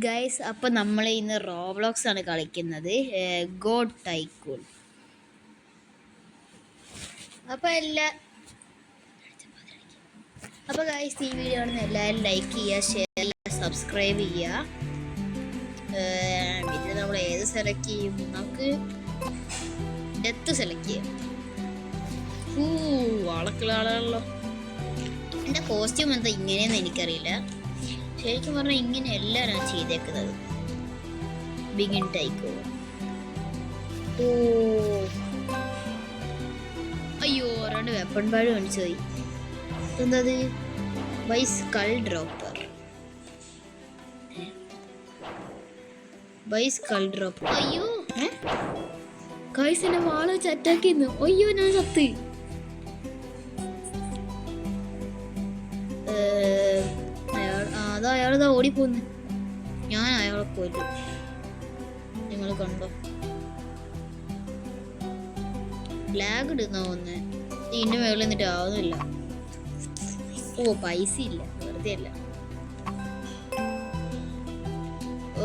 Guys, അപ്പം നമ്മൾ ഇന്ന് റോബ്ലോക്സ് ആണ് കളിക്കുന്നത്. God tycoon. അപ്പോൾ ഗൈസ്, ഈ വീഡിയോ ആണ് എല്ലാവരും ലൈക്ക് ചെയ്യുക, ഷെയർ ചെയ്യുക, സബ്സ്ക്രൈബ് ചെയ്യുക. പിന്നെ നമ്മൾ ഏത് സെലക്ട് ചെയ്യും? നമുക്ക് ഡെത്ത് സെലക്ട് ചെയ്യാം. ആളല്ലോ. എൻ്റെ കോസ്റ്റ്യൂം എന്താ ഇങ്ങനെയെന്ന് എനിക്കറിയില്ല. ശരിക്കും പറഞ്ഞാൽ ഇങ്ങനെയല്ല ഞാൻ ചെയ്തേക്കുന്നത്. Begin tycoon. അയ്യോ, ഒരാണ്ട് വെപ്പൺ ബാഡ് കാണിച്ചു പോയി. എന്തത്? Buy skull dropper. Buy skull dropper. അയ്യോ, ഗൈസ് എന്നെ വാള വെച്ച് അറ്റാക്ക് ചെയ്യുന്നു. അയ്യോ, ഞാൻ ചത്ത്. അയാളതാ ഓടിപ്പോന്ന്. ഞാൻ അയാളെ കൊല്ലും. നിങ്ങൾ കണ്ടോ? ലാഗ് ഇടുന്ന ഒന്ന് ഇതിന്റെ മേളിൽ നിന്നിട്ട് ആവുന്നില്ല. പൈസ ഇല്ല, വെറുതെ അല്ല.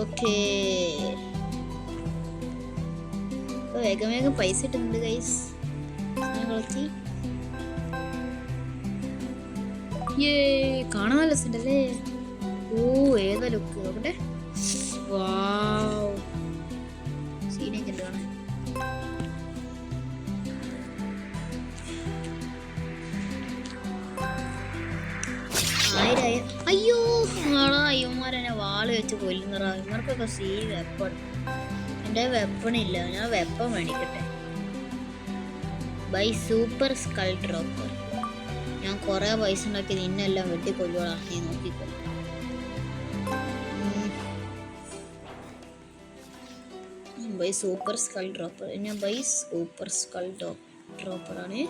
ഓക്കേ, വേഗം വേഗം പൈസ ഇട്ടുന്നുണ്ട് ഗൈസ്. കളക്കി കാണാൻ നല്ല രസമുണ്ടല്ലേ. ഏതാ ലുക്ക് നോക്കട്ടെ. വാവ്, സീനൊക്കെ ഉണ്ട് കാണാൻ. അയ്യോ, അയ്യന്മാരെന്നെ വാള് വെച്ച് കൊല്ലുന്നറ. ഇവർക്കൊക്കെ സീൻ വെപ്പൺ. എൻ്റെ വെപ്പണില്ല, ഞാൻ വെപ്പൺ മേടിക്കട്ടെ. Buy super skull dropper. ഞാൻ കുറേ പൈസ ഉണ്ടാക്കി നിന്നെല്ലാം വെട്ടിക്കൊല്ലുവാണ്. നീ നോക്കിക്കൊള്ളു. Buy super skull dropper. ഞാൻ ബൈ സൂപ്പർ സ്കൾ ഡ്രോപ്പറാണ്.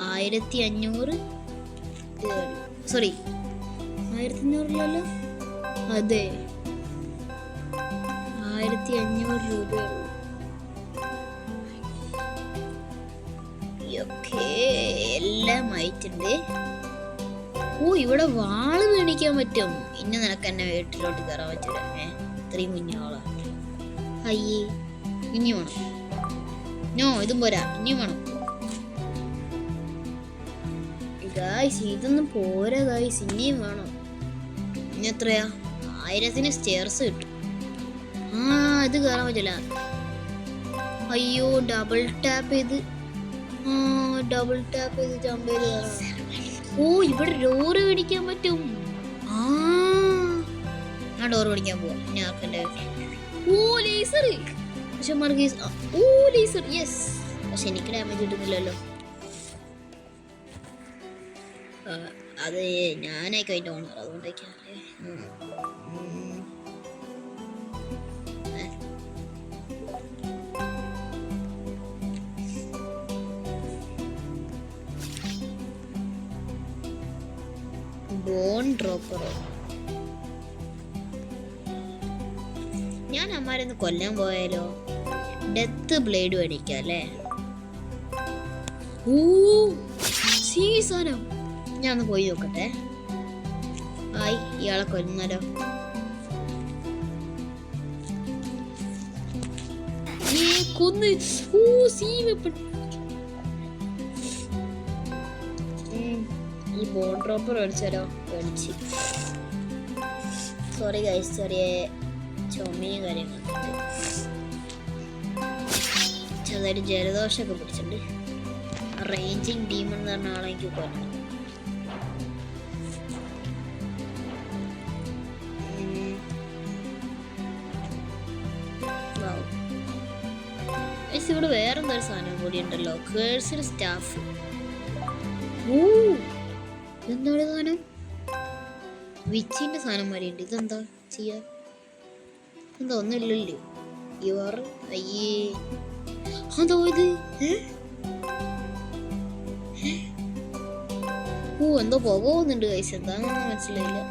1500. സോറി, 1500 അതെ, 1500 രൂപയുള്ളൂ. എല്ലാം ആയിട്ടുണ്ട്. ഇവിടെ വാള് മേടിക്കാൻ പറ്റും. ഇനി നിനക്ക് എന്നെ വീട്ടിലോട്ട് കയറാൻ പറ്റില്ല. ഇത്രയും കുഞ്ഞാളാ. അയ്യേ, ഇനി വേണം. നോ, ഇതും പോരാ, ഇനിയും വേണം. ഗായ്സ്, ഇതൊന്നും പോരാ ഗായ്സ്, ഇനിയും വേണം. ഇനി എത്രയാ? 1000 സ്റ്റെയർസ് കിട്ടും. ഇത് കയറാൻ പറ്റില്ല. അയ്യോ, ഡബിൾ ടാപ്പ് ചെയ്ത് ജമ്പ് ചെയ്ത് കയറാം. ഇവിടെ ഡോറ് പിടിക്കാൻ പറ്റും. ഞാൻ ഡോറ് പിടിക്കാൻ പോവാ. ഇനി ആർക്കെന്റെ ലേസർ. Laser, yes. പക്ഷെ എനിക്ക് ഡാമേജ് കിട്ടുന്നില്ലല്ലോ. അത് ഞാനൊക്കെ അതിൻ്റെ ഓണർ, അതുകൊണ്ടൊക്കെ. ബോൺ ഡ്രോപ്പറോ? ഞാൻ അമ്മാരൊന്ന് കൊല്ലാൻ പോയാലോ? ഡെത്ത് ബ്ലേഡ് മേടിക്കാം അല്ലേ? സീസനം. ഞാൻ ഒന്ന് പോയി നോക്കട്ടെ. ഇയാളെ കൊല്ലുന്നാലോ? കൊന്ന്. ഈ ബോൺ ഡ്രോപ്പർ മേടിച്ചാലോ? മേടിച്ച്. സോറി ഗൈസ്, ചെറിയ ചുമയും കാര്യങ്ങളൊക്കെ. ചെറുതായിട്ട് ജലദോഷമൊക്കെ പിടിച്ചിട്ടുണ്ട്. റേഞ്ചിങ് ഡീമൺ എന്ന് പറഞ്ഞ ആളെ എനിക്ക് കൊല്ലണം. ഇവിടെ വേറെന്തൊരു സാധനം കൂടി ഉണ്ടല്ലോ. കേഴ്സഡ് സ്റ്റാഫ്. എന്താണ് സാധനം? വിച്ചിന്റെ സാധനം മാരിയുണ്ട്. ഇതെന്താ ചെയ്യാ? എന്താ ഒന്നുമില്ലല്ലോ. അയ്യേ, അതോ ഇത്? എന്തോ പോകുന്നുണ്ട് കൈസ്. എന്താണെന്ന് മനസ്സിലായില്ല.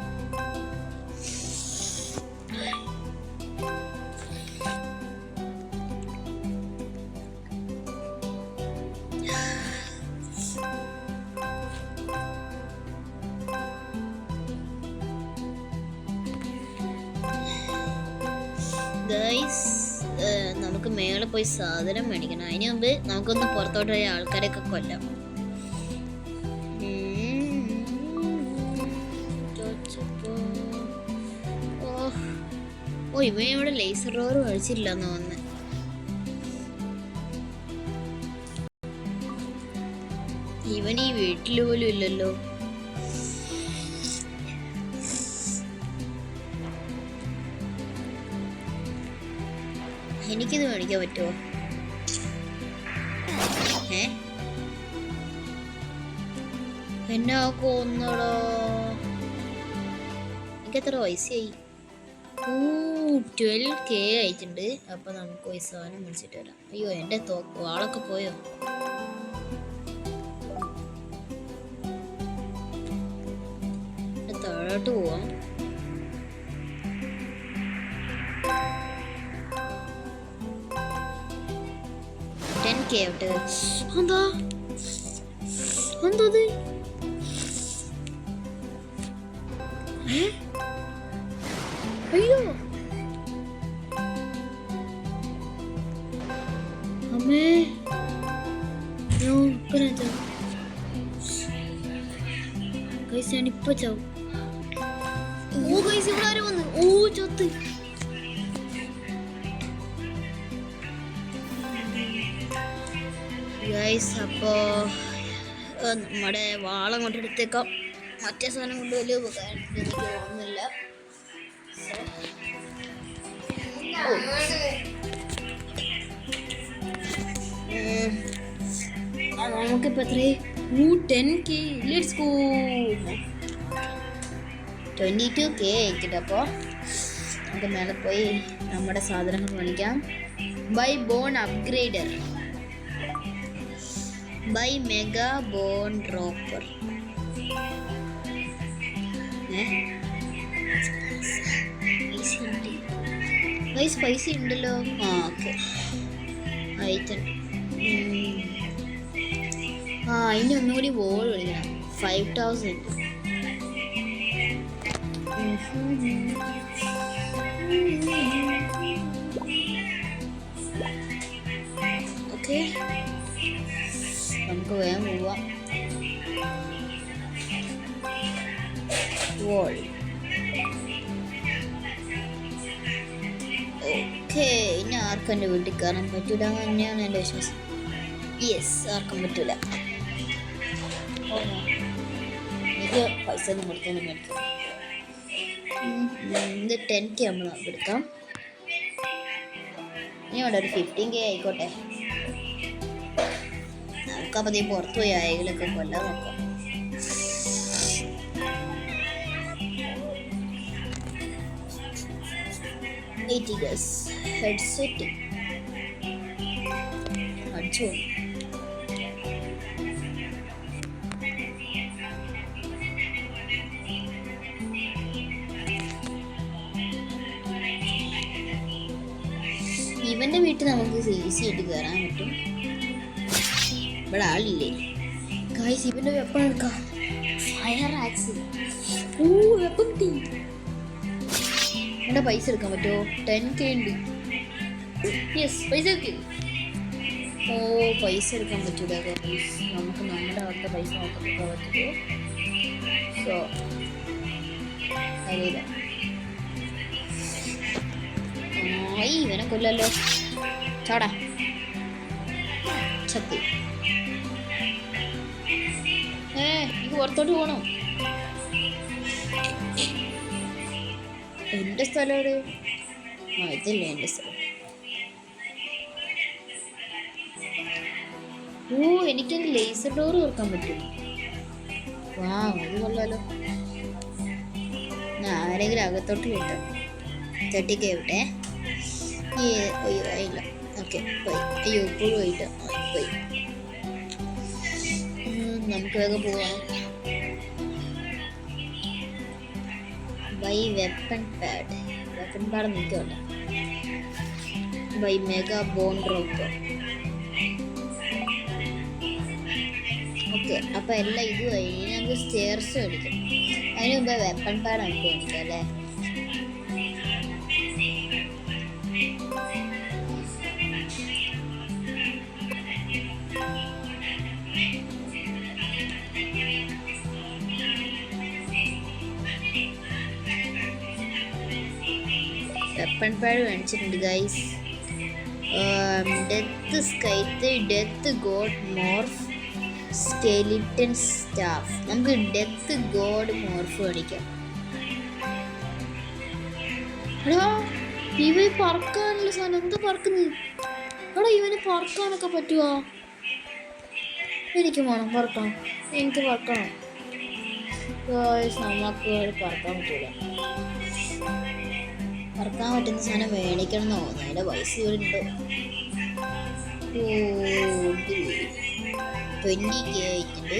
നമുക്ക് മേലെ പോയി സാധനം മേടിക്കണം. അതിന് മുമ്പ് നമുക്കൊന്ന് പുറത്തോട്ട് പോയ ആൾക്കാരെയൊക്കെ കൊല്ലാം. ഓ ഇവൻ ഇവിടെ ലേസർ ഡോർ കഴിച്ചില്ലെന്ന് തോന്നുന്നു. ഇവൻ ഈ വീട്ടിൽ പോലും ഇല്ലല്ലോ. എനിക്കിത് മേടിക്കാൻ പറ്റുമോ? എന്നാ കൊന്നടോ. എനിക്കെത്ര പൈസയായി? 12K ആയിട്ടുണ്ട്. അപ്പൊ നമുക്ക് പൈസ സാധനം മേടിച്ചിട്ട് വരാം. അയ്യോ എന്റെ വാളൊക്കെ പോയോ? താഴോട്ട് പോവാം. എന്താ എന്തത്? അയ്യോ അമ്മേ, ഞാനിപ്പോ ചാവും. ഓ ഗൈസ് ഇവിടെ ആരും വന്ന്. ഓ ചത്ത്. ഗൈസ് അപ്പോ നമ്മുടെ വാളം കൊണ്ട് എടുത്തേക്കാം. മറ്റേ സാധനം കൊണ്ട് വലിയ ഉപകാരം എനിക്ക് തോന്നുന്നില്ല. നമുക്കിപ്പോ എത്രയായി? 10K. Let's go. 22K ആയിക്കിട്ട്. അപ്പോൾ നമുക്ക് മേലെ പോയി നമ്മുടെ സാധനങ്ങൾ മേടിക്കാം. Buy bone upgrader, buy mega bone dropper. പൈസ ഉണ്ടല്ലോ. ആ ഓക്കെ ആയിട്ടുണ്ട്. അതിന് ഒന്നുകൂടി വോൾ വിളിക്കണം. 5000. ഓക്കെ നമുക്ക് വേഗം പോവാം. വോൾ. ഓക്കെ ഇനി ആർക്കും എൻ്റെ വീട്ടിൽ കയറാൻ പറ്റൂല തന്നെയാണ് എൻ്റെ വിശ്വാസം. യെസ്, ആർക്കും പറ്റൂല. എനിക്ക് പൈസ ഒന്നും കൊടുത്തൊന്നും മേടിക്കാം. ഇത് 10K നമ്മൾ എടുക്കാം. ഇനി ഇവിടെ ഒരു 15K ആയിക്കോട്ടെ. നമുക്കപ്പോൾ പുറത്തു പോയി ആയകളൊക്കെ കൊല്ലാൻ നോക്കാം. ഹെഡ്സെറ്റ് അടിച്ചോ. ഇവന്റെ വീട്ടിൽ നമുക്ക് ഈസി ആയിട്ട് കയറാൻ പറ്റും. ഇവിടെ ആളില്ലേ ഗായ്സ്? ഇവന്റെ വെപ്പൺ എടുക്കാം. Fire axe. ഓ വെപ്പൺ കിട്ടി. എൻ്റെ പൈസ എടുക്കാൻ പറ്റുമോ? 10K ഉണ്ട്. യെസ് പൈസ ഒക്കെ. ഓ പൈസ എടുക്കാൻ പറ്റൂല ഗായ്സ്. നമുക്ക് നമ്മുടെ അവിടുത്തെ പൈസ നോക്കാൻ പറ്റുമോ? സോ അറിയില്ല. ഇവനെ കൊല്ലല്ലോ. ചാടാ ചത്തി. എനിക്ക് പുറത്തോട്ട് പോകണം. എൻ്റെ സ്ഥലം എവിടെ? ഇതല്ലേ എൻ്റെ സ്ഥലം. ഓ എനിക്കൊന്ന് ലേസർ ഡോർ തുറക്കാൻ പറ്റും. വാ അത് കൊള്ളാലോ. ആരെങ്കിലും അകത്തോട്ട് കിട്ടാം. 30K വിട്ടെ. അയ്യോ ആയില്ല. ഓക്കെ പോയി. അയ്യോ ഇപ്പോഴും ആയില്ല. പോയി. നമുക്ക് വേഗം പോവാം. Buy weapon pad. Weapon pad നിൽക്കുമല്ല. Buy mega bone dropper. Okay അപ്പോൾ എല്ലാം ഇതുമായി. നമുക്ക് സ്റ്റെയർസ് മേടിക്കാം. അതിന് മുമ്പ് വെപ്പൺ പാഡ് നമുക്ക് മേടിക്കാം അല്ലേ? വെപ്പൺ പാഡ് മേടിച്ചിട്ടുണ്ട് guys. Death scythe, death god morph, skeleton staff. നമുക്ക് ഡെത്ത് ഗോഡ് മോർഫ് മേടിക്കാം. എടാ ഇവ പറക്കാനുള്ള സാധനം എന്താ പറക്കുന്നത്? എടാ ഇവന് പറക്കാനൊക്കെ പറ്റുമോ? എനിക്ക് വേണം പറക്കണം, എനിക്ക് പറക്കണം. നമുക്ക് പറക്കാൻ പറ്റൂല. പറക്കാൻ പറ്റുന്ന സാധനം മേടിക്കണം എന്ന് തോന്നുന്നു. അതിൻ്റെ പൈസ ഇവിടെ ഉണ്ടോ? 20K ആയിട്ടുണ്ട്.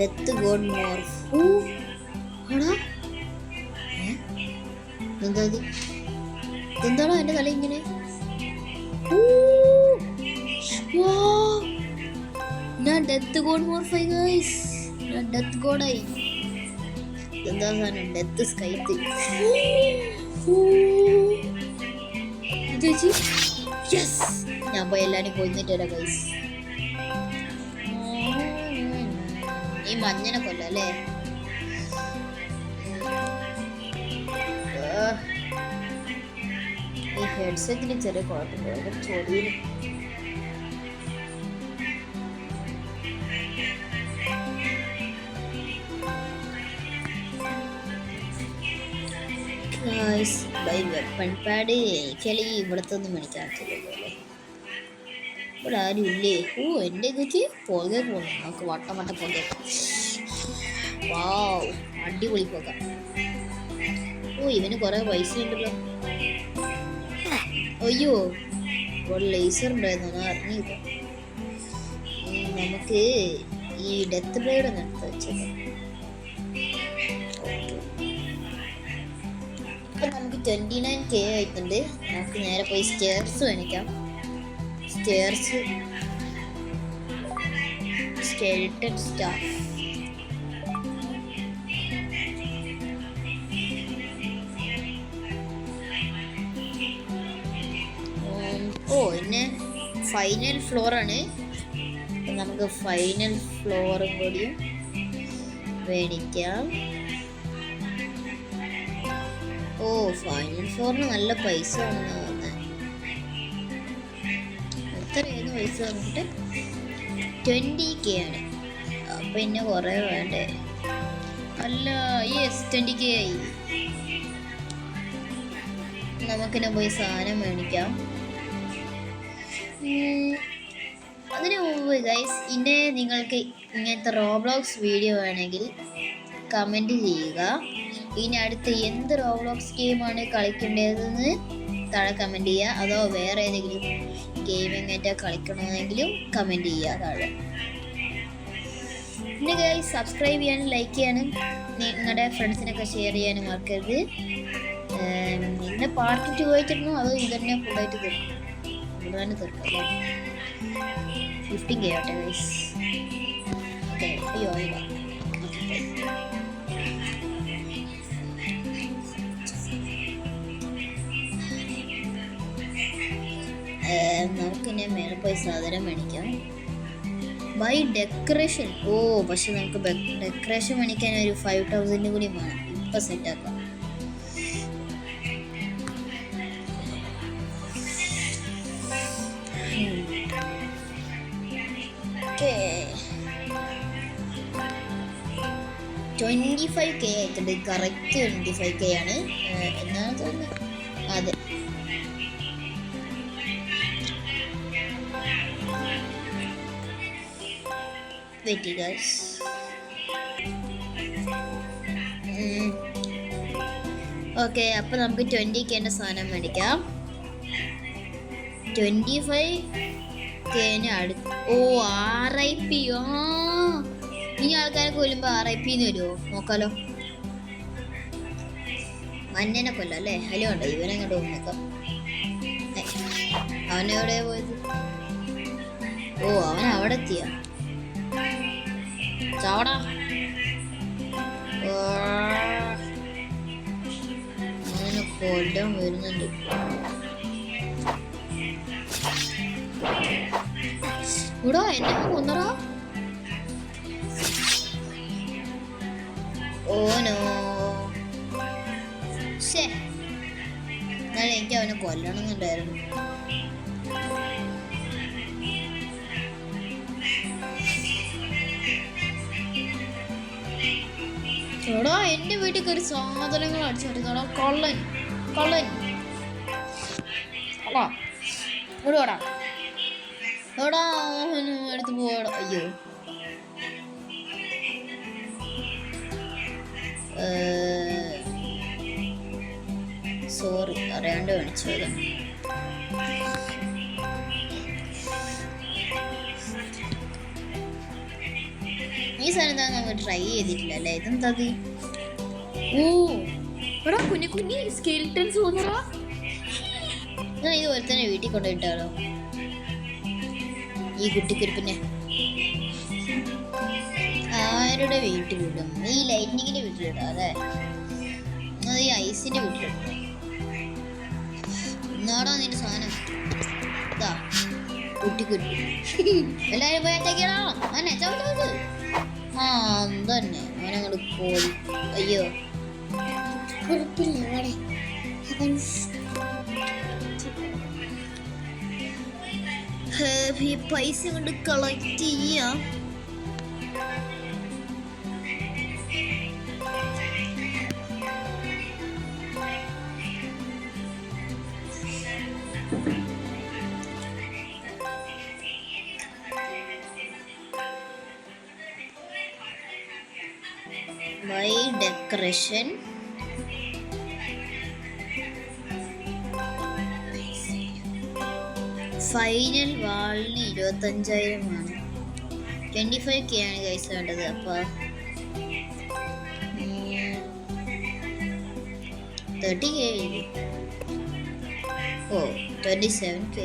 Death god morph. എന്താണോ എൻ്റെ തല ഇങ്ങനെ? ഞാൻ ഡെത്ത് ഗോഡ് മോർഫായി ഗൈസ്. ഞാൻ ഡെത്ത് ഗോഡായി. എന്താ സാധനം? ഡെത്ത് സ്കൈത്ത്. ഞാൻ പോയി എല്ലാരും കൊന്നിട്ടല്ല ഗൈസ്. ഈ മഞ്ഞനെ കൊല്ലാം അല്ലേ? ഈ ഹെഡ്സെറ്റിന് ചെറിയ കുഴപ്പമില്ല. ചൊടിയിൽ ബൈ വെപ്പൺ പാഡ്. എനിക്കല്ലെങ്കിൽ ഇവിടുത്തെ ഒന്നും മേടിക്കാത്തില്ലല്ലോ അല്ലേ? ഇവിടെ ആരും ഇല്ലേ? എൻ്റെ കുറ്റി പുകയെ പോകുന്നു. നമുക്ക് വട്ടം വട്ടം പുക. വാവ്, അടിപൊളി പുക. ഇവന് കുറെ പൈസ ഉണ്ടല്ലോ. അയ്യോ, ഇവിടെ ലേസർ ഉണ്ടായിരുന്നു, ഞാൻ അറിഞ്ഞില്ല. നമുക്ക് ഈ ഡെത്ത് ബ്ലേഡ് ഒന്ന് എടുത്ത് വെച്ചേക്കാം. ഇപ്പം നമുക്ക് 29K ആയിട്ടുണ്ട്. നമുക്ക് നേരെ പോയി സ്റ്റെയർസ് മേടിക്കാം. Stairs, skeleton staff. പിന്നെ ഫൈനൽ ഫ്ലോറാണ്. നമുക്ക് ഫൈനൽ ഫ്ലോറും കൂടിയും മേടിക്കാം. ഫൈനൽ ഫ്ലോറിന് നല്ല പൈസ ആണെന്ന് തോന്നുന്നത്. എത്രയായിരുന്നു പൈസ വന്നിട്ട്? 20K ആണ്. അപ്പം പിന്നെ കുറേ വേണ്ടേ? അല്ല, യെസ് 20K ആയി. നമുക്കിന്നെ പോയി സാധനം മേടിക്കാം. അതിന് മുമ്പ് ഗൈസ്, ഇന്നെ നിങ്ങൾക്ക് ഇങ്ങനത്തെ റോബ്ലോക്സ് വീഡിയോ വേണമെങ്കിൽ കമൻറ്റ് ചെയ്യുക. ഇനി അടുത്ത് എന്ത് റോബ്ലോക്സ് ഗെയിമാണ് കളിക്കേണ്ടതെന്ന് താഴെ കമൻറ്റ് ചെയ്യുക. അതോ വേറെ ഏതെങ്കിലും ഗെയിം എങ്ങനെ കളിക്കണമെന്നെങ്കിലും കമൻറ്റ് ചെയ്യുക താഴെ. പിന്നെ ഗൈസ്, സബ്സ്ക്രൈബ് ചെയ്യാനും ലൈക്ക് ചെയ്യാനും നിങ്ങളുടെ ഫ്രണ്ട്സിനൊക്കെ ഷെയർ ചെയ്യാനും മറക്കരുത്. ഇന്ന് പാർട്ട് 2 ആയിട്ടിരുന്നു, അത് ഇതന്നെ ഫുള്ളായിട്ട് തീർക്കും. ഇവിടെ തന്നെ തീർക്കാം. 15K ആവട്ടെ ഗൈസ്. ഓക്കെ, അയ്യോ ഇല്ല. നമുക്കിന്നെ മേലെ പോയി സാധനം മേടിക്കാം. Buy decoration. പക്ഷെ നമുക്ക് ഡെക്കറേഷൻ മേടിക്കാൻ ഒരു 5000 കൂടി വേണം. ഇപ്പം സെറ്റാക്കാം. ഓക്കെ, 25K ആയിട്ടുണ്ട്. കറക്റ്റ് 25K ആണ് എന്നാണ് തോന്നുന്നത്. അതെ, വെയിറ്റ് ഗൈസ്. ഓക്കെ, അപ്പം നമുക്ക് 20K സാധനം മേടിക്കാം. 25K അടുത്ത്. RIP. ഈ ആൾക്കാരെ കൊല്ലുമ്പോൾ RIP വരുമോ നോക്കാലോ. മഞ്ഞനെ കൊല്ലോ അല്ലേ? ഹലോ ഉണ്ടോ? ഇവനെങ്ങോട്ട് നോക്കാം. അവനെവിടെ പോയത്? അവൻ അവിടെ എത്തിയ. ചാവടാ. അവനെ കൊല്ലാൻ വരുന്നുണ്ട്. ഇവിടെ എന്നെ കൊന്നടാ. നോ. എന്നാലും എനിക്ക് അവനെ കൊല്ലണമെന്നുണ്ടായിരുന്നു. എടാ എന്റെ വീട്ടിൽ കയറി സാധനങ്ങൾ അടിച്ചോടാ കൊള്ളൻ കൊള്ളൻ. അടാ ഇവിടെടാ എടാ എടുത്ത് പോടാ. അയ്യോ സോറി അറിയാണ്ട് കാണിച്ചത്. ഈ സാധനം എന്താ നമ്മൾ ട്രൈ ചെയ്തിട്ടില്ല അല്ലേ? ഇതെന്താ? ഓ എടാ കുഞ്ഞു കുഞ്ഞി സ്കെൽറ്റൻസ് തോന്നടാ. ഞാൻ ഇതുപോലെ തന്നെ വീട്ടിൽ കൊണ്ടുപോയിട്ടാലോ ഈ കുട്ടിക്കുരുപ്പിനെ. ആരുടെ വീട്ടിലിടും? ഈ ലൈറ്റ്നിങ്ങിന്റെ വീട്ടിലിടാം അല്ലേ? അത് ഈ ഐസിന്റെ വീട്ടിലിടും. എന്നാടാ നിന്റെ സാധനം ഇതാ കുട്ടിക്കുരുപ്പ്. എല്ലാരും പോയി അറ്റാക്കണോ? ആ തന്നെ അവനങ്ങോട്ട് പോയി. അയ്യോ പൈസ കൊണ്ട് കളക്ട് ചെയ്യാം. My decoration. ഫൈനൽ വാളിന് 25,000 25K ആണ് ഗൈസ് വേണ്ടത്. അപ്പോൾ 30K. ഓ 27K.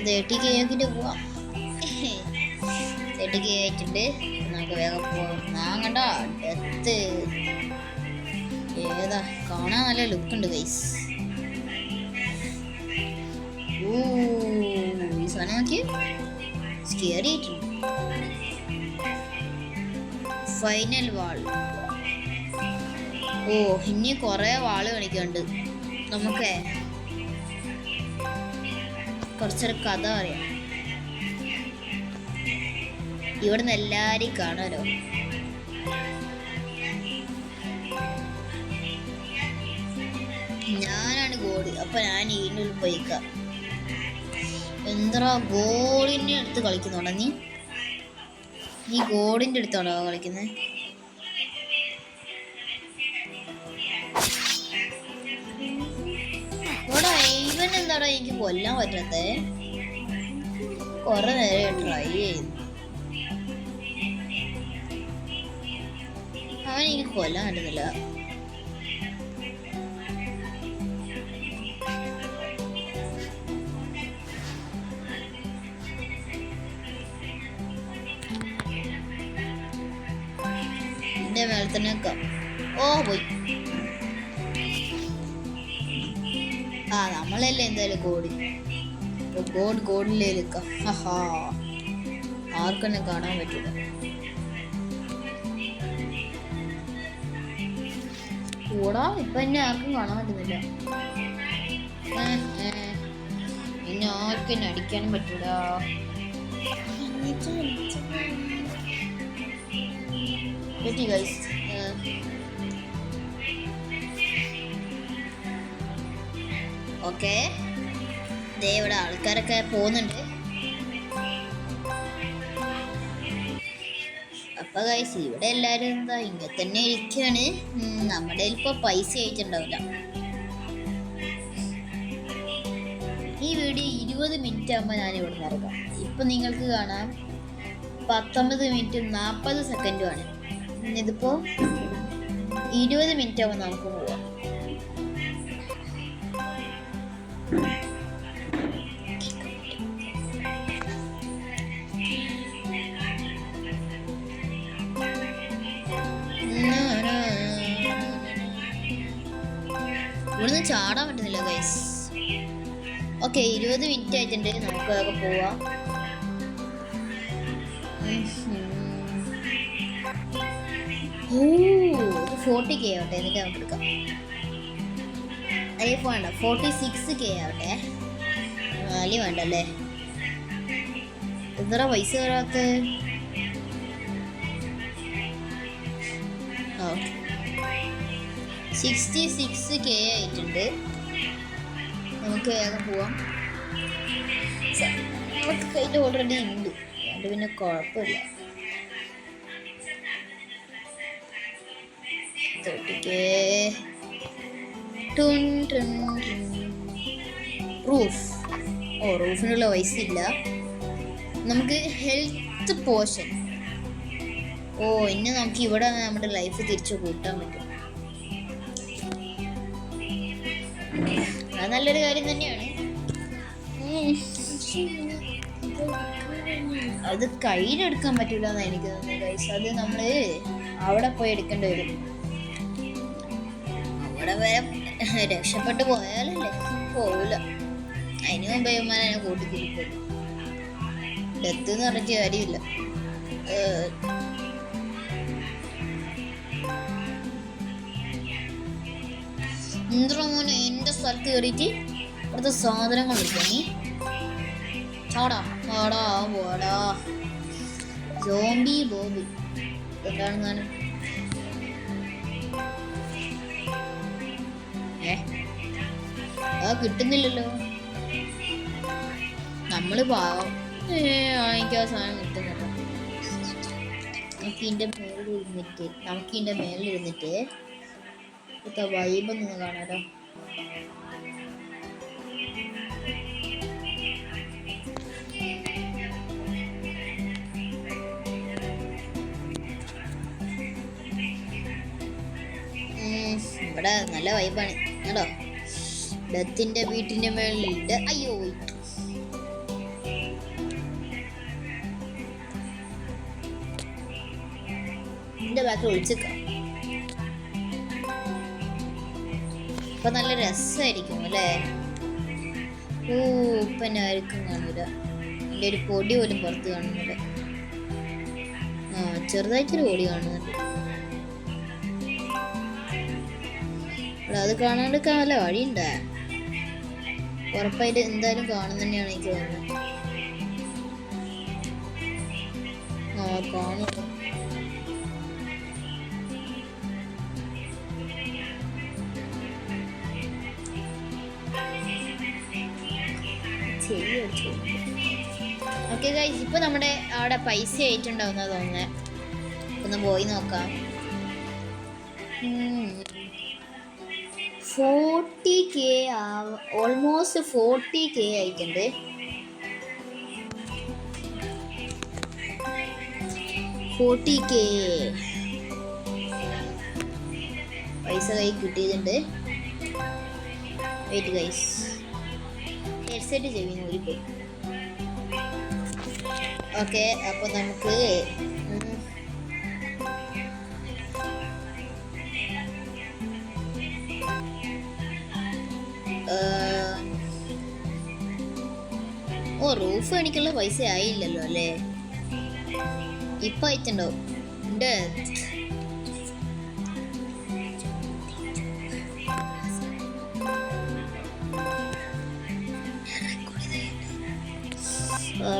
30K ആക്കിട്ട് പോവാം. 30K ആയിട്ടുണ്ട്. നമുക്ക് വേഗം പോവാം. ഞാൻ കണ്ട ഡെത്ത് ഏതാ കാണാൻ നല്ല ലുക്കുണ്ട് ഗൈസ്. ഓ ഈ സാധനം നോക്കി സ്കെയറി ആയിട്ടുണ്ട്. ഫൈനൽ വാൾ. ഓ ഇനി കൊറേ വാള് കളിക്കുന്നുണ്ട്. നമുക്ക് കുറച്ചൊരു കഥ അറിയാം. ഇവിടുന്ന് എല്ലാരെയും കാണാലോ. ഞാനാണ് ഗോഡ്. അപ്പൊ ഞാൻ ഇതിൻ്റെ ഉള്ളിൽ പോയിക്കാം. എന്താ ഗോഡിന്റെ അടുത്ത് കളിക്കുന്നോടാ നീ? നീ ഗോഡിന്റെ അടുത്താണോ കളിക്കുന്നത്? ഓടാ ഇവൻ എന്താടാ എനിക്ക് കൊല്ലാൻ പറ്റാത്തേ? കൊറേ നേരം ട്രൈ ചെയ്യുന്നു. അവൻ എനിക്ക് കൊല്ലാൻ പറ്റുന്നില്ല. എന്റെ മേലെ തന്നെ ഓ പോയി. ആ നമ്മളല്ലേ എന്തായാലും ഗോഡിലേ നിൽക്കാം. ഹഹാ ആർക്കെന്നെ കാണാൻ പറ്റില്ല. കൂടാ ഇപ്പൊ എന്നെ ആർക്കും കാണാൻ പറ്റുന്നില്ല. എന്നെ ആർക്കും എന്നെ അടിക്കാനും പറ്റൂല. പറ്റി ഗൈസ്. ഓക്കെ ദേ ഇവിടെ ആൾക്കാരൊക്കെ പോകുന്നുണ്ട്. അപ്പൊ ഗൈസ് ഇവിടെ എല്ലാരും എന്താ ഇങ്ങനെ തന്നെ ഇരിക്കാണ്. നമ്മുടെ ഇപ്പൊ പൈസ ആയിട്ടുണ്ടാവില്ല. ഈ വീഡിയോ 20 മിനിറ്റ് ആകുമ്പോൾ ഞാൻ ഇവിടെ ഇറങ്ങാം. ഇപ്പൊ നിങ്ങൾക്ക് കാണാം 19 മിനിറ്റും 40 സെക്കൻഡുമാണ്. ഇതിപ്പോ 20 മിനിറ്റ് ആകുമ്പോൾ നമുക്ക് പോവാം. ഇവിടുന്ന് ചാടാൻ പറ്റുന്നില്ല ഗൈസ്. ഓക്കെ 20 മിനിറ്റ് ആയിട്ടുണ്ട്. നമുക്ക് അതൊക്കെ പോവാം. ഓ, ഇത് 40K ആവട്ടെ, എന്നിട്ട് നമുക്ക് എടുക്കാം. അല്ലേ വേണ്ട, 46K ആവട്ടെ. വലിയ വേണ്ടല്ലേ? എത്ര പൈസ വരാത്ത? 66K ആയിട്ടുണ്ട്. നമുക്ക് വേഗം പോവാം. നമുക്ക് കയ്യിൽ ഓൾറെഡി ഉണ്ട്, അതുകൊണ്ട് പിന്നെ കുഴപ്പമില്ല. 30K. റൂഫ്. ഓ, റൂഫിനുള്ള പൈസ ഇല്ല. നമുക്ക് ഹെൽത്ത് പോഷൻ. ഓ, ഇനി നമുക്ക് ഇവിടെ നമ്മുടെ ലൈഫ് തിരിച്ചു കൂട്ടാൻ പറ്റും. അത് നല്ലൊരു കാര്യം തന്നെയാണ്. അത് കയ്യിലെടുക്കാൻ പറ്റില്ല എന്നാണ് എനിക്ക് തോന്നുന്നത് ഗൈസ്. അത് നമ്മള് അവിടെ പോയി എടുക്കേണ്ടി വരും. അവിടെ വരെ രക്ഷപ്പെട്ടു പോയാലല്ലേ? പോവില്ല. അതിന് മുമ്പേ ഞാൻ കൂട്ടിത്തിരിക്കും. ഡെത്ത് എന്ന് പറഞ്ഞിട്ട് കാര്യമില്ല. മോനെ എന്റെ സ്ഥലത്ത് കയറിയിട്ട് ഇവിടുത്തെ സാധനങ്ങൾ എടുക്കാം. നീ ചാടാ പാടാ പോടാ. സോംബി ബോബി എന്താണ് ഞാൻ? കിട്ടുന്നില്ലല്ലോ. നമ്മള് പാവം വാങ്ങിക്കാ സാധനം കിട്ടുന്നില്ല. നമുക്കിതിൻ്റെ മേലിരുന്നിട്ട് ഇപ്പോഴത്തെ വൈബൊന്ന് കാണാലോ. ഇവിടെ നല്ല വൈബാണ് കേട്ടോ. ഡെത്തിന്റെ വീട്ടിന്റെ മേളിലുണ്ട്. അയ്യോ, എന്റെ ബാക്കിൽ ഒളിച്ചേക്കാം. അപ്പൊ നല്ല രസമായിരിക്കും അല്ലേ? ഓ, ഇപ്പൊ എന്നെ ആർക്കും കാണൂല. എൻ്റെ ഒരു പൊടി പോലും പുറത്ത് കാണുന്നില്ല. ചെറുതായിട്ടൊരു പൊടി കാണുന്നുണ്ട്. അത് കാണാണ്ട് കാല വഴിയുണ്ടാ. ഉറപ്പായിട്ട് എന്തായാലും കാണുന്ന തന്നെയാണ് എനിക്ക് തോന്നുന്നത്. കാണും. ഓക്കെ ഗൈസ്, ഇപ്പൊ നമ്മുടെ അവിടെ പൈസ ആയിട്ടുണ്ടാവുന്ന തോന്നുന്നത്. ഒന്ന് പോയി നോക്കാം. 40K ഓൾമോസ്റ്റ് 40K ആയിട്ടുണ്ട്. പൈസ കൈ കിട്ടിയതുണ്ട്. വെയിറ്റ് ഗൈസ്, ഹെഡ്സെറ്റ് ചെവിന്ന് ഊരിപ്പോയി. ഓക്കെ, അപ്പൊ നമുക്ക് റൂഫ് എനിക്കുള്ള പൈസ ആയില്ലല്ലോ അല്ലേ? ഇപ്പൊ അയച്ചുണ്ടാവും.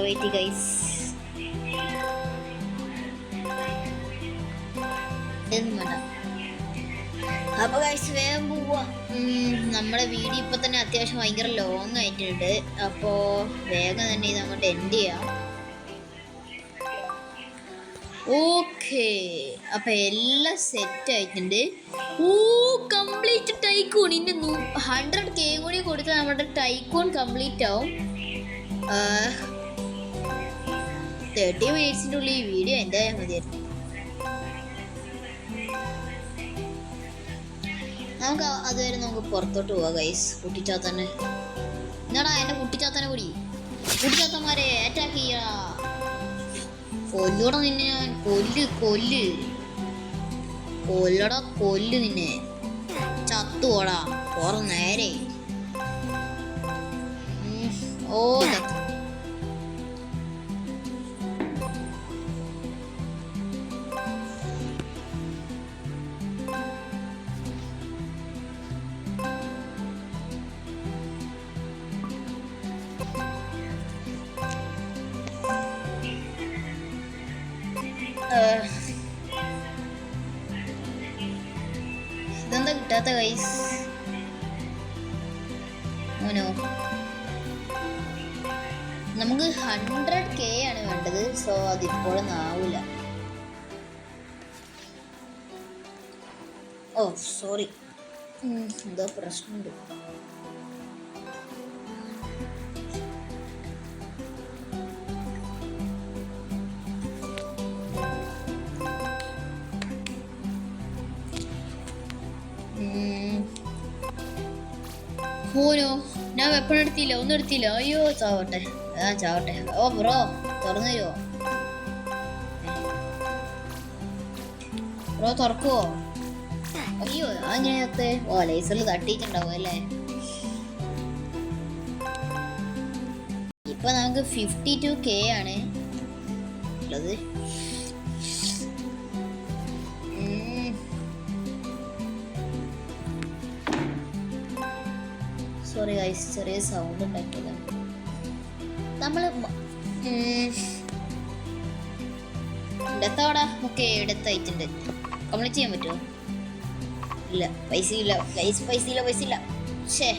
വെയിറ്റ് ഗൈസ്, ഒന്നും വേണ്ട. അപ്പൊ ഗൈസ് വേഗം പോവാ. നമ്മുടെ വീഡിയോ ഇപ്പൊ തന്നെ അത്യാവശ്യം ഭയങ്കര ലോങ് ആയിട്ടുണ്ട്. അപ്പോ വേഗം തന്നെ ഇത് അങ്ങോട്ട് എൻഡ് ചെയ്യാം. ഓക്കെ, അപ്പൊ എല്ലാം സെറ്റ് ആയിട്ടുണ്ട്. Complete tycoon. ഇന്ന് 100K കൂടി കൊടുത്താൽ നമ്മുടെ ടൈക്കൂൺ കംപ്ലീറ്റ് ആവും. 30 മിനിറ്റ്സിൻ്റെ ഉള്ളിൽ ഈ വീഡിയോ എൻ്റെ ആയാൽ മതിയായിരുന്നു. നമുക്ക് അതുവരെ നമുക്ക് പുറത്തോട്ട് പോവാം ഗൈസ്. കുട്ടിച്ചാത്തന്നെ എന്നാടാ, എൻ്റെ കുട്ടിച്ചാത്തനെ കൂടി. കുട്ടിച്ചാത്തന്മാരെ അറ്റാക്ക് ചെയ്യാ. കൊല്ലൂടെ നിന്നെ ഞാൻ. കൊല്ലു നിന്നെ. ചത്തുപോടാ കുറെ നേരെ. ഓ, ഇതെന്താ കിട്ടാത്ത ഗൈസ്? ഓനോ നമുക്ക് 100K ആണ് വേണ്ടത്. സോ അതിപ്പോഴൊന്നും ആവൂല. ഓ സോറി, എന്തോ പ്രശ്നമുണ്ട്. ഓനോ ഞാൻ വെപ്പൺ എടുത്തില്ല, ഒന്നും എടുത്തില്ല. അയ്യോ ചാവട്ടെ, ചാവട്ടെ. ഓ ബ്രോ തുറന്നു തരുമോ? ബ്രോ തുറക്കുവോ? അയ്യോ അങ്ങനത്തെ ഓ ലേസറിൽ തട്ടിയിട്ടുണ്ടാവും അല്ലേ. ഇപ്പൊ നമുക്ക് 52K ആണ് ഉള്ളത്. സോറി ഗൈസ്, ചെറിയ സൗണ്ട് ഉണ്ടാക്കിയതാണ്. നമ്മള് ഡെത്തോടാ ഓക്കെ ഡെത്തായിട്ടുണ്ട്. കംപ്ലീറ്റ് ചെയ്യാൻ പറ്റുമോ? ഇല്ല, പൈസയില്ല ഗൈസ്, പൈസയില്ല. ശേ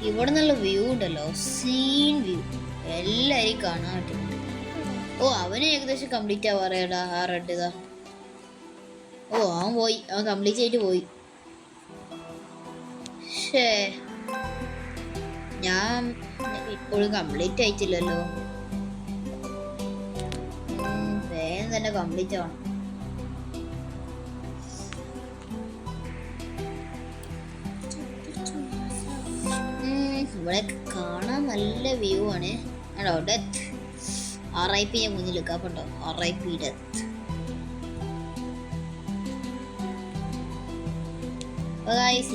ഇവിടെ നല്ല വ്യൂ ഉണ്ടല്ലോ, സീൻ വ്യൂ, എല്ലാരും കാണാൻ പറ്റുന്നുണ്ട്. ഓ അവന് ഏകദേശം കംപ്ലീറ്റ് ആവാറേടാ ആ റെഡ് ഇതാ. ഓ അവൻ പോയി, അവൻ കംപ്ലീറ്റ് ആയിട്ട് പോയി. ഷേ ഞാൻ ഇപ്പോഴും കംപ്ലീറ്റ് ആയിട്ടില്ലല്ലോ. വേഗം തന്നെ കംപ്ലീറ്റ് ആവണം. ഇവിടെ കാണാൻ നല്ല വ്യൂ ആണ്. ആണോ ഡെത്ത് RIP ഞാൻ മുന്നിൽ വെക്കാപ്പുണ്ടോ? RIP death.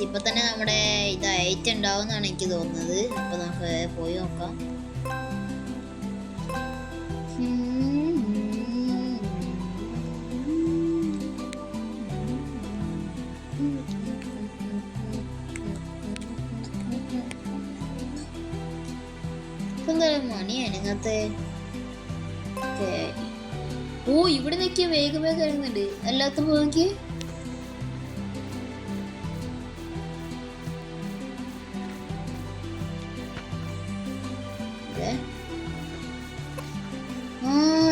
ഇപ്പൊ തന്നെ നമ്മുടെ ഇത് അയച്ചുണ്ടാവുന്നാണ് എനിക്ക് തോന്നുന്നത്. അപ്പൊ നമുക്ക് പോയി നോക്കാം. എന്താ മണിയാണ് ഇങ്ങനത്തെ? ഓ ഇവിടെ നോക്കിയ വേഗം വരുന്നുണ്ട്. എല്ലാത്തും നോക്കി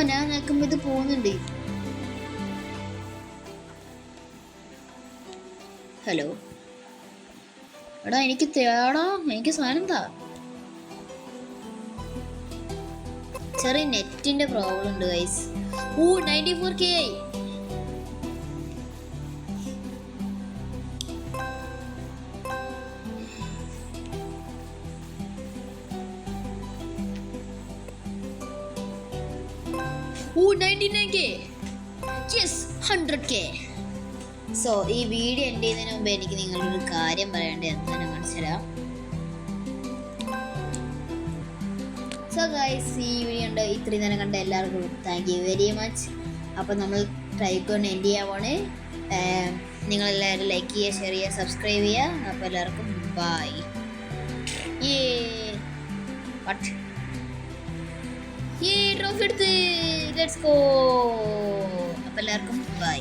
ഞാൻ നോക്കുമ്പോ ഇത് പോകുന്നുണ്ട്. ഹലോ എടാ എനിക്ക് തേടാ, എനിക്ക് സാധനം താ. ചെറിയ നെറ്റിന്റെ പ്രോബ്ലം ഉണ്ട് ഗൈസ്. 94K ആയി. ഓ 99K. Yes 100K. സോ ഈ വീഡിയോ എൻ്റെ ചെയ്യുന്നതിന് മുമ്പ് എനിക്ക് നിങ്ങളൊരു കാര്യം പറയേണ്ടത് എന്താണെന്ന് മനസ്സിലാവും. സോ ഗൈസ് ഈ വീഡിയോ ഉണ്ട് ഇത്രയും നേരം കണ്ട എല്ലാവർക്കും താങ്ക് യു വെരി മച്ച്. അപ്പോൾ നമ്മൾ ട്രൈക്കോൺ എൻഡ് ചെയ്യാവാണ്. നിങ്ങളെല്ലാവരും ലൈക്ക് ചെയ്യുക, ഷെയർ ചെയ്യുക, സബ്സ്ക്രൈബ് ചെയ്യുക. അപ്പോൾ എല്ലാവർക്കും ബൈ. ട്രോഫി എടുത്ത് ലെറ്റ്സ് ഗോ. അപ്പോൾ എല്ലാവർക്കും ബൈ.